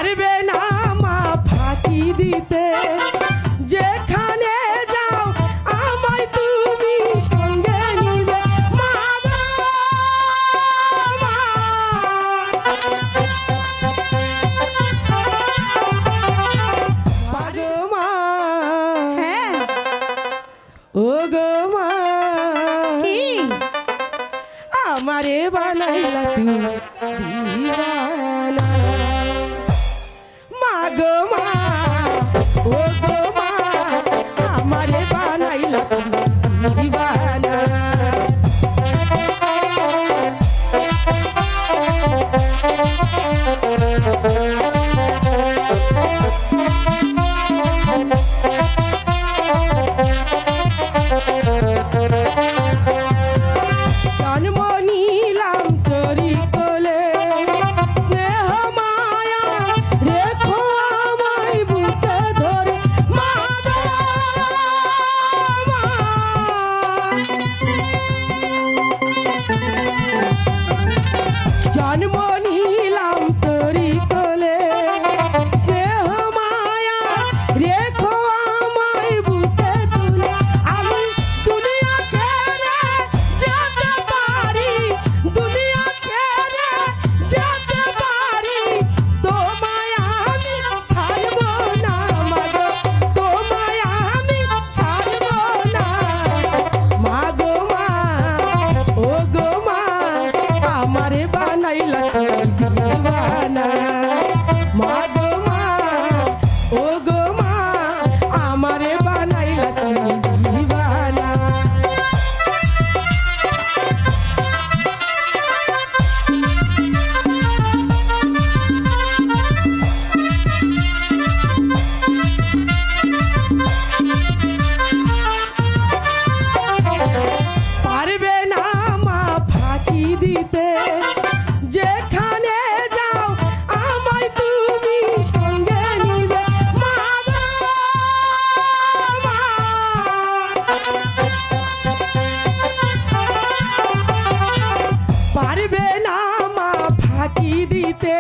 পারবে না মা ফাঁকি দিতে, যেখানে যাও আমায় তুমি সঙ্গে নিবে মা গো মা। পারো মা, হ্যাঁ ও গো মা, কি আমারে বানাইলা তুমি দিওয়ানা মা গো মা, ও গো মা, আমারে বানাইলা তুমি দিওয়ানা। জন্ম নিলাম তোরি কোলে, স্নেহ মায়া রেখো আমায় বুকে ধরে মা গো মা। জন্ম নিলাম তোরি কোলে, স্নেহ মায়া রেখো আমায় বুকে তুলে, আমি দুনিয়া ছেড়ে যেতে পারি, দুনিয়া ছেড়ে যেতে পারি, তোমায় আমি ছাড়ব না মা গো, তোমায় আমি ছাড়ব না মা গো মা, ও গো মা, আমারে বানাইলা তুমি দিওয়ানা মা গো মা, ও গো মা, আমারে বানাইলা তুমি দিওয়ানা। পারবে না মা ফাঁকি দিতে, যেখানে যাও আমায় তুমি সঙ্গে নিবে মা গো মা। পারবে না মা ফাঁকি দিতে,